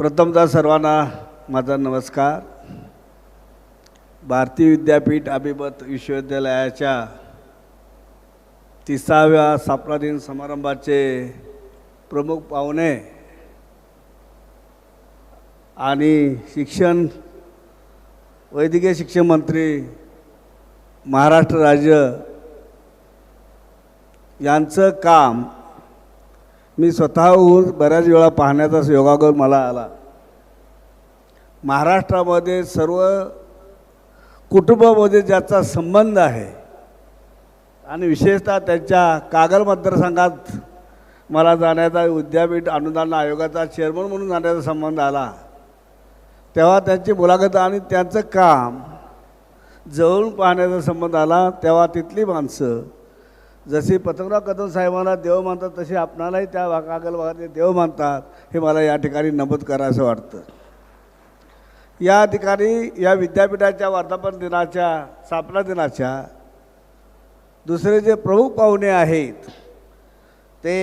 प्रथमतः सर्वांना माझा नमस्कार। भारतीय विद्यापीठ अभिमत विश्वविद्यालयाच्या 30व्या स्थापना दिन समारंभाचे प्रमुख पाहुणे आणि वैद्यकीय शिक्षण मंत्री महाराष्ट्र राज्य यांचं काम मी स्वतःहून बऱ्याच वेळा पाहण्याचा योगायोग मला आला। महाराष्ट्रामध्ये सर्व कुटुंबामध्ये ज्याचा संबंध आहे आणि विशेषतः त्यांच्या कागल मतदारसंघात मला जाण्याचा विद्यापीठ अनुदान आयोगाचा चेअरमन म्हणून जाण्याचा संबंध आला, तेव्हा त्यांची मुलाखत आणि त्यांचं काम जवळून पाहण्याचा संबंध आला। तेव्हा तिथली माणसं जशी पतंगराव कदम साहेबांना देव मानतात तसे आपणालाही त्या कागल भागात देव मानतात, हे मला या ठिकाणी नमूद करायचं वाटतं। या ठिकाणी या विद्यापीठाच्या वर्धापन दिनाच्या स्थापना दिनाच्या दुसरे जे प्रमुख पाहुणे आहेत ते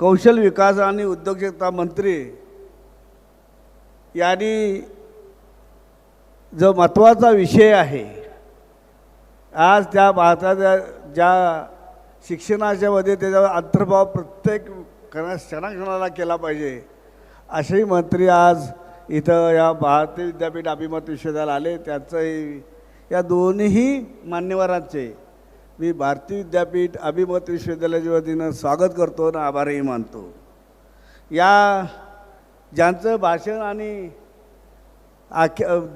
कौशल विकास आणि उद्योजकता मंत्री यांनी जो महत्त्वाचा विषय आहे, आज त्या भारताच्या ज्या शिक्षणाच्या मध्ये त्याचा अंतर्भाव प्रत्येक क्षणाक्षणाला केला पाहिजे, असेही मंत्री आज इथं या भारतीय विद्यापीठ अभिमत विश्वविद्यालयाला आले। त्याचंही या दोन्ही मान्यवरांचे मी भारतीय विद्यापीठ अभिमत विश्वविद्यालयाच्या वतीनं स्वागत करतो आणि आभारही मानतो। या ज्यांचं भाषण आणि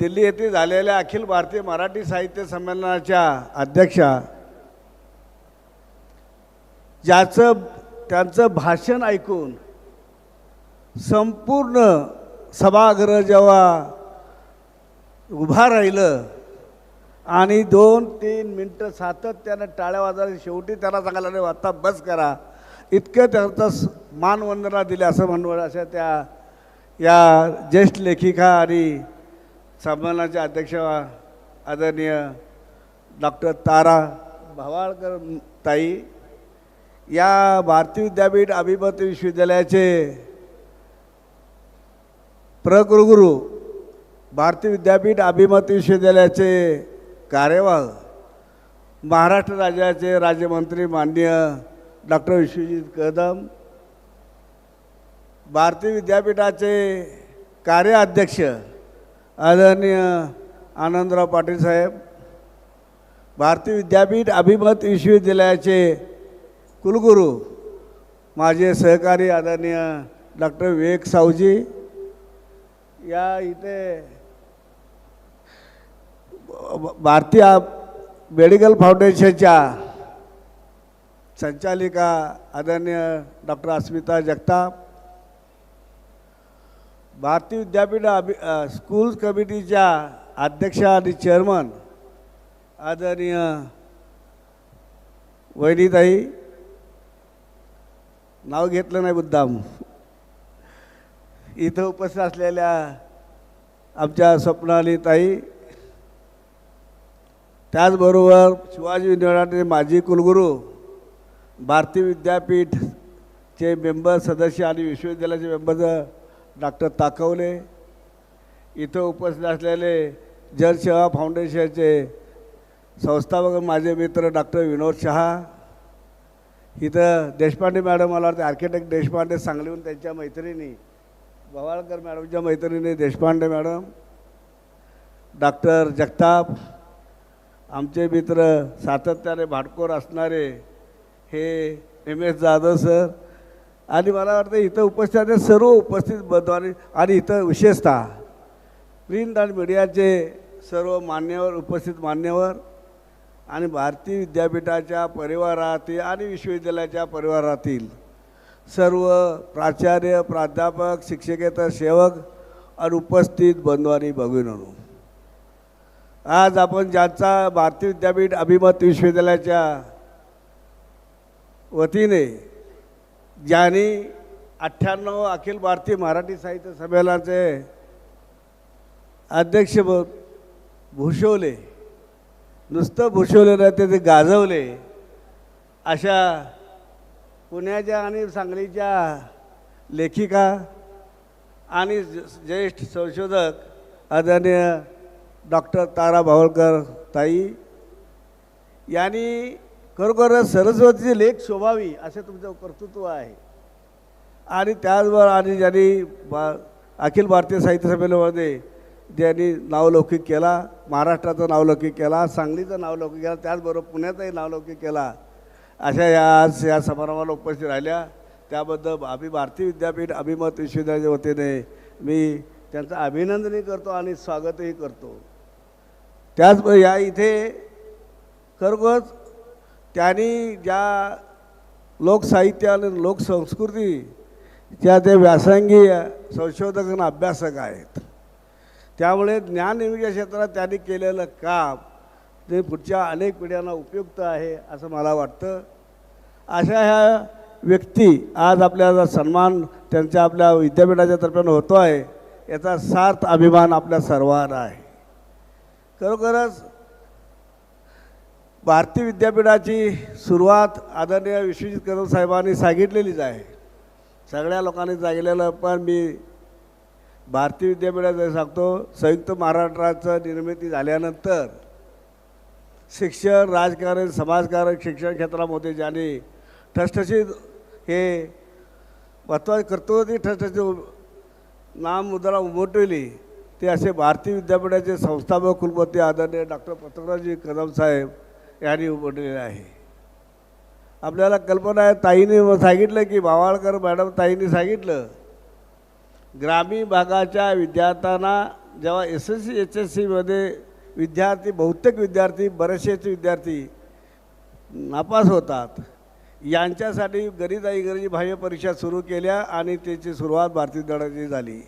दिल्ली येथे झालेल्या अखिल भारतीय मराठी साहित्य संमेलनाच्या अध्यक्षा त्यांचं भाषण ऐकून संपूर्ण सभागृह जेव्हा उभा राहिलं आणि 2-3 मिनटं सातत्यानं टाळ्या वाजवल्या, शेवटी त्यांना सांगायला नाही आता बस करा, इतकं त्यांचा मानवंदना दिली असं म्हणून अशा त्या या ज्येष्ठ लेखिका आणि संमेलनाच्या अध्यक्ष आदरणीय डॉक्टर तारा भवाळकर ताई, या भारतीय विद्यापीठ अभिमत विश्वविद्यालयाचे प्रकुलगुरू, भारतीय विद्यापीठ अभिमत विश्वविद्यालयाचे कार्यवाह, महाराष्ट्र राज्याचे राज्यमंत्री माननीय डॉक्टर विश्वजित कदम, भारतीय विद्यापीठाचे कार्याध्यक्ष आदरणीय आनंदराव पाटील साहेब, भारतीय विद्यापीठ अभिमत विश्वविद्यालयाचे कुलगुरू माझे सहकारी आदरणीय डॉक्टर विवेक सावजी, या इथे भारतीय मेडिकल फाउंडेशनच्या संचालिका आदरणीय डॉक्टर अस्मिता जगताप, भारतीय विद्यापीठ स्कूल कमिटीच्या अध्यक्ष आणि चेअरमन आदरणीय वहिनीताई, नाव घेतलं नाही मुद्दाम, इथं उपस्थित असलेल्या आमच्या स्वप्नाली ताई, त्याचबरोबर शिवाजी विद्यापीठाचे माजी कुलगुरू, भारतीय विद्यापीठचे मेंबर सदस्य आणि विश्वविद्यालयाचे मेंबर डॉक्टर ताकवले, इथं उपस्थित असलेले जलसेवा फाउंडेशनचे संस्थापक माझे मित्र डॉक्टर विनोद शहा, इथं देशपांडे मॅडम, मला वाटतं आर्किटेक्ट देशपांडे सांगलीहून त्यांच्या मैत्रिणी भवाळकर मॅडमच्या मैत्रिणी देशपांडे मॅडम, डॉक्टर जगताप, आमचे मित्र सातत्याने भाटकोर असणारे हे MS जाधव सर, आणि मला वाटतं इथं उपस्थित सर्व उपस्थित बंधू आणि इथं विशेषतः प्रिंट आणि मीडियाचे सर्व मान्यवर, उपस्थित मान्यवर आणि भारतीय विद्यापीठाच्या परिवारातील आणि विश्वविद्यालयाच्या परिवारातील सर्व प्राचार्य, प्राध्यापक, शिक्षकेतर सेवक आणि उपस्थित बंधू आणि भगिनींनो, आज आपण ज्यांचा भारतीय विद्यापीठ अभिमत विश्वविद्यालयाच्या वतीने ज्यांनी 98 अखिल भारतीय मराठी साहित्य संमेलनाचे अध्यक्ष भूषवले, नुसतं भूषवले नाही ते गाजवले, अशा पुण्याच्या आणि सांगलीच्या लेखिका आणि ज्येष्ठ संशोधक आदरणीय डॉक्टर तारा भावळकर ताई यांनी खरोखरच सरस्वतीचे लेख शोभावी असे तुमचं कर्तृत्व आहे. आणि त्याचबरोबर आणि ज्यांनी अखिल भारतीय साहित्य संमेलनामध्ये ज्यांनी नावलौकिक केला, महाराष्ट्राचं नावलौकिक केला, सांगलीचं नावलौकिक केला, त्याचबरोबर पुण्याचाही नावलौकिक केला, अशा आज या समारंभाला उपस्थित राहिल्या. त्याबद्दल भारतीय विद्यापीठ अभिमत विश्वविद्यालयाच्या वतीने मी त्यांचं अभिनंदनही करतो आणि स्वागतही करतो. त्याचबरोबर या इथे खरोखरच त्यांनी ज्या लोकसाहित्य आणि लोकसंस्कृतीच्या ते व्यासंगी संशोधक आणि अभ्यासक आहेत. त्यामुळे ज्ञाननिर्मितीच्या क्षेत्रात त्यांनी केलेलं काम ते पुढच्या अनेक पिढ्यांना उपयुक्त आहे असं मला वाटतं. अशा ह्या व्यक्ती आज आपल्याला सन्मान त्यांच्या आपल्या विद्यापीठाच्या तर्फे होतो आहे, याचा सार्थ अभिमान आपल्या सर्वांना आहे. खरोखरच भारतीय विद्यापीठाची सुरुवात आदरणीय विश्वजित कदम साहेबांनी सांगितलेलीच आहे, सगळ्या लोकांनी सांगितलेलं. पण मी भारतीय विद्यापीठाचं सांगतो, संयुक्त महाराष्ट्राचं निर्मिती झाल्यानंतर शिक्षण, राजकारण, समाजकारण, शिक्षण क्षेत्रामध्ये ज्यांनी ठसठशीत हे महत्त्वाचे कर्तृत्व ठसठशीत नाममुद्रा उमटवली ते असे भारतीय विद्यापीठाचे संस्थापक कुलपती आदरणीय डॉक्टर पृथ्वीराज कदम साहेब यांनी उमटलेले आहे. आपल्याला कल्पना आहे, ताईने सांगितलं की भावाळकर मॅडम ताईंनी सांगितलं, ग्रामीण भागाच्या विद्यार्थ्यांना जेव्हा SSC HSCमध्ये विद्यार्थी बहुतेक विद्यार्थी बरेचसे विद्यार्थी नापास होतात, यांच्यासाठी गणिताई इंग्रजी बाह्य परीक्षा सुरू केल्या आणि त्याची सुरुवात भारतीय विद्यापीठाची झाली.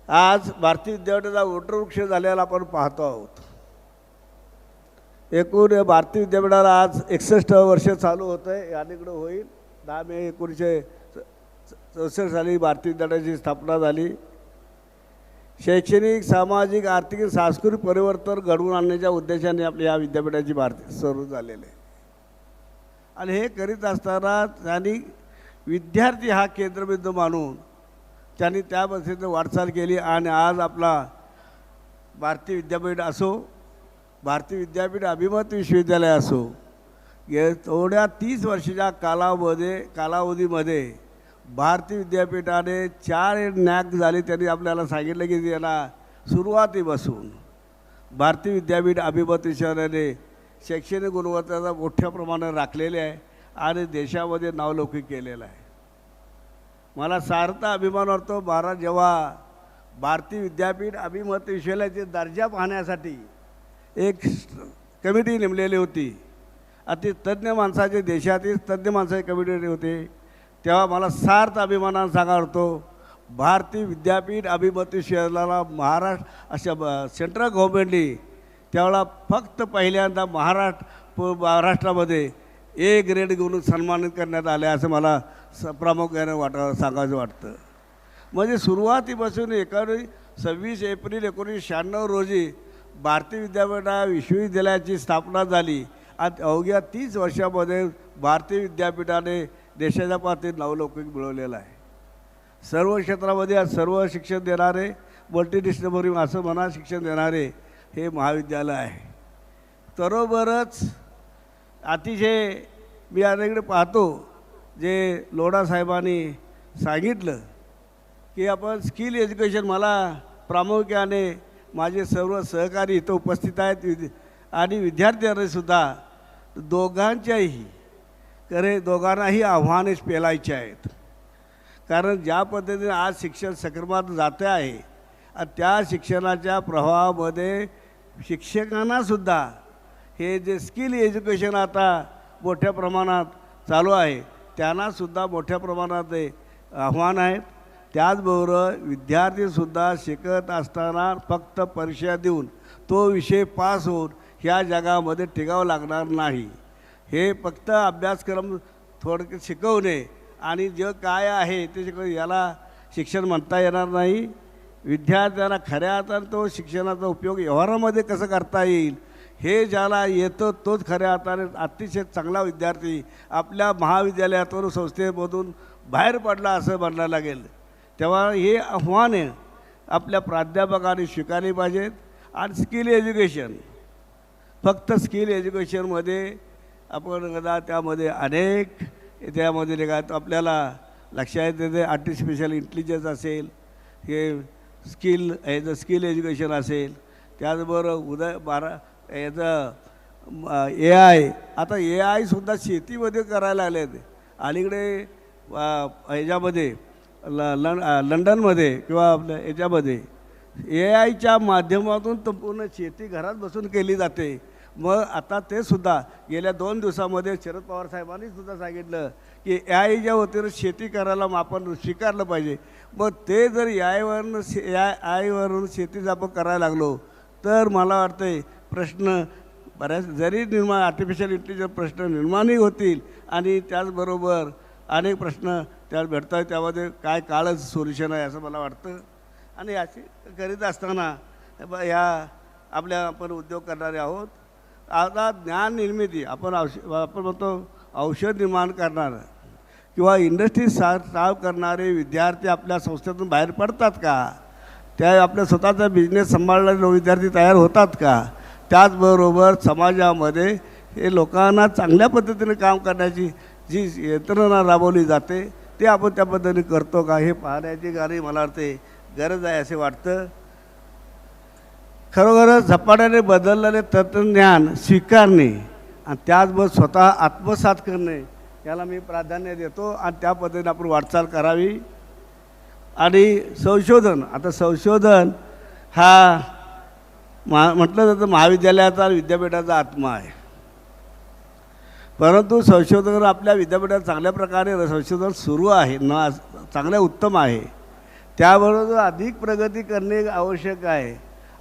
आज भारतीय विद्यापीठाचा वटवृक्ष झालेला आपण पाहतो आहोत. एकूण भारतीय विद्यापीठाला आज 61 वर्ष चालू होतं आहे. याकडे होईल 10 मे 1964 साली भारतीय विद्यापीठाची स्थापना झाली. शैक्षणिक, सामाजिक, आर्थिक, सांस्कृतिक परिवर्तन घडवून आणण्याच्या उद्देशाने आपल्या या विद्यापीठाची भारतीय सुरू झालेले आहे. आणि हे करीत असताना त्यांनी विद्यार्थी हा केंद्रबिंदू मानून त्यांनी त्या पद्धतीने वाटचाल केली. आणि आज आपला भारतीय विद्यापीठ असो, भारतीय विद्यापीठ अभिमत विश्वविद्यालय असो, एवढ्या 30 वर्षाच्या कालावधीमध्ये भारतीय विद्यापीठाने 4 नॅक झाले. त्यांनी आपल्याला सांगितलं की त्यांना सुरुवातीपासून भारतीय विद्यापीठ अभिमत विश्वविद्यालयाने शैक्षणिक गुणवत्तेचा मोठ्या प्रमाणात राखलेले आहे आणि देशामध्ये नावलौकिक केलेलं आहे. मला सार्थ अभिमान वाटतो. महाराज जेव्हा भारतीय विद्यापीठ अभिमत विश्वविद्यालयाची दर्जा पाहण्यासाठी एक कमिटी नेमलेली होती, अति तज्ज्ञ माणसाचे, देशातील तज्ज्ञ माणसाची कमिटी होते, तेव्हा मला सार्थ अभिमानानं सांगा वाटतो, भारतीय विद्यापीठ अभिमत विश्वविद्यालयाला महाराष्ट्र सेंट्रल गव्हर्नमेंटनी त्यावेळेला फक्त पहिल्यांदा महाराष्ट्रामध्ये A ग्रेड घेऊन सन्मानित करण्यात आले असं मला प्रामुख्याने सांगायचं वाटतं. म्हणजे सुरुवातीपासून 26 एप्रिल 1996 रोजी भारतीय विश्वविद्यालयाची स्थापना झाली आणि अवघ्या 30 वर्षामध्ये भारतीय विद्यापीठाने देशाच्या पातळीत नावलौकिक मिळवलेलं आहे. सर्व क्षेत्रामध्ये आज सर्व शिक्षण देणारे, मल्टीडिसिप्लिनरी असं म्हणा शिक्षण देणारे हे महाविद्यालय आहे. बरोबरच अतिशय मी याकडे पाहतो जे लोढा साहेबांनी सांगितलं की आपण स्किल एज्युकेशन, मला प्रामुख्याने माझे सर्व सहकारी इथं उपस्थित आहेत आणि विद्यार्थ्यांनासुद्धा दोघांनाही आव्हाने पेलायचे आहेत. कारण ज्या पद्धतीने आज शिक्षण सक्रियात जाते आहे आणि त्या शिक्षणाच्या प्रवाहामध्ये शिक्षकांनासुद्धा हे जे स्किल एज्युकेशन आता मोठ्या प्रमाणात चालू आहे त्यांनासुद्धा मोठ्या प्रमाणात आव्हान आहेत. त्याचबरोबर विद्यार्थीसुद्धा शिकत असताना फक्त परीक्षा देऊन तो विषय पास होऊन ह्या जगामध्ये टिकावं लागणार नाही. हे फक्त अभ्यासक्रम थोडक्यात शिकवणे आणि जग काय आहे ते शिकवणे याला शिक्षण म्हणता येणार नाही. विद्यार्थ्यांना खऱ्या अर्थाने तो शिक्षणाचा उपयोग व्यवहारामध्ये कसं करता येईल हे ज्याला येतं तोच खऱ्या अर्थाने अतिशय चांगला विद्यार्थी आपल्या महाविद्यालयातून संस्थेमधून बाहेर पडला असं म्हणायला लागेल. तेव्हा हे आव्हाने आपल्या प्राध्यापकांनी स्वीकारली पाहिजेत. आणि स्किल एज्युकेशन, फक्त स्किल एज्युकेशनमध्ये आपण कदा त्यामध्ये अनेक त्यामध्ये नाही का आपल्याला लक्षात येते. आर्टिफिशियल इंटेलिजन्स असेल, हे स्किल एज्युकेशन असेल, त्याचबरोबर याचं AI, आता AI सुद्धा शेतीमध्ये करायला लागले आहेत. अलीकडे ह्याच्यामध्ये लंडनमध्ये किंवा आपल्या याच्यामध्ये AIच्या माध्यमातून संपूर्ण शेती घरात बसून केली जाते. मग आता ते सुद्धा गेल्या 2 दिवसामध्ये शरद पवार साहेबांनी सुद्धा सांगितलं की AIच्या वतीनं शेती करायला आपण स्वीकारलं पाहिजे. मग ते जर AIवरून शेतीचं आपण करायला लागलो तर मला वाटतं प्रश्न बऱ्याच जरी आर्टिफिशियल इंटेलिजन्स प्रश्न निर्माणही होतील आणि त्याचबरोबर अनेक प्रश्न त्या भेटतात. त्यामध्ये काय काळच सोल्युशन आहे असं मला वाटतं. आणि अशी करीत असताना ह्या आपल्या आपण उद्योग करणारे आहोत. आता ज्ञान निर्मिती आपण म्हणतो औषध निर्माण करणार किंवा इंडस्ट्री स्टार्ट करणारे विद्यार्थी आपल्या संस्थेतून बाहेर पडतात का? त्या आपल्या स्वतःचा बिझनेस सांभाळणारे विद्यार्थी तयार होतात का? त्याचबरोबर समाजामध्ये हे लोकांना चांगल्या पद्धतीने काम करण्याची जी यंत्रणा राबवली जाते ते आपण त्या पद्धतीने करतो का हे पाहण्याची गाडी मला वाटते गरज आहे असे वाटतं. खरोखरच झपाट्याने बदललेले तंत्रज्ञान स्वीकारणे आणि त्याचबरोबर स्वतः आत्मसात करणे याला मी प्राधान्य देतो आणि त्या पद्धतीने आपण वाटचाल करावी. आणि संशोधन, आता संशोधन हा म्हटलं जातं महाविद्यालयाचा विद्यापीठाचा आत्मा आहे. परंतु संशोधन आपल्या विद्यापीठात चांगल्या प्रकारे संशोधन सुरू आहे, चांगल्या उत्तम आहे. त्याबरोबर अधिक प्रगती करणे आवश्यक आहे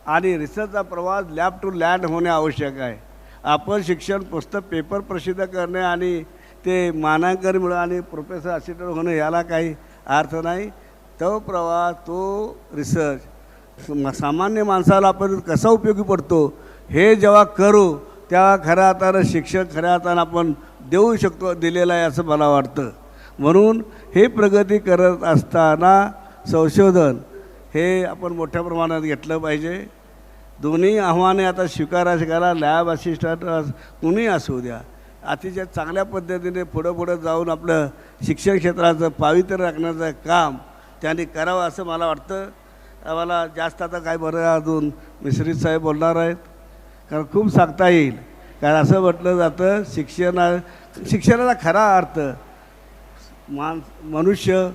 आणि रिसर्चचा प्रवास लॅब टू लँड होणे आवश्यक आहे. आपण शिक्षण पुस्तक पेपर प्रसिद्ध करणे आणि ते मानांकन मिळवणे आणि प्रोफेसर असिस्टंट होणे याला काही अर्थ नाही. तो प्रवास, तो रिसर्च सामान्य माणसाला आपण कसा उपयोगी पडतो हे जेव्हा करू तेव्हा खऱ्या अर्थानं शिक्षण खऱ्या अर्थानं आपण देऊ शकतो, दिलेलं आहे असं मला वाटतं. म्हणून हे प्रगती करत असताना संशोधन हे आपण मोठ्या प्रमाणात घेतलं पाहिजे. दोन्ही आव्हाने आता स्वीकारायला लॅब असिस्टंट कुणीही असू द्या, अतिशय चांगल्या पद्धतीने पुढं जाऊन आपलं शिक्षण क्षेत्राचं पावित्र्य राखण्याचं काम त्यांनी करावं असं मला वाटतं. आम्हाला जास्त आता काय बरं अजून मिश्रित साहेब बोलणार आहेत, कारण खूप सांगता येईल. कारण असं म्हटलं जातं शिक्षणाचा खरा अर्थ मनुष्य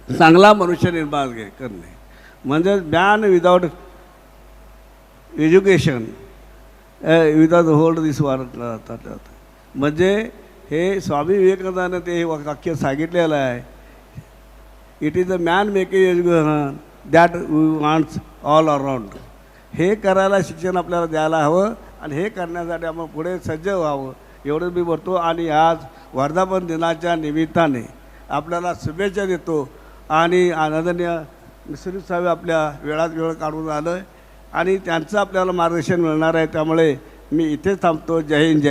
चांगला मनुष्य निर्माण करणे म्हणजे ज्ञान without education without hold this वाटतं. म्हणजे हे स्वामी विवेकानंदाने ते वाक्य सांगितलेलं आहे. It is the man making education that we wants all around. हे करायला शिक्षण आपल्याला द्यायला हवं आणि हे करण्यासाठी आपण पुढे सज्ज व्हावं एवढंच मी म्हणतो. आणि आज वर्धापन दिनाच्या निमित्ताने आपल्याला शुभेच्छा देतो. आणि आदरणीय मिश्रित साहेब आपल्या वेळात वेळ काढून आलं आणि त्यांचं आपल्याला मार्गदर्शन मिळणार आहे. त्यामुळे मी इथेच थांबतो. जय हिंद, जय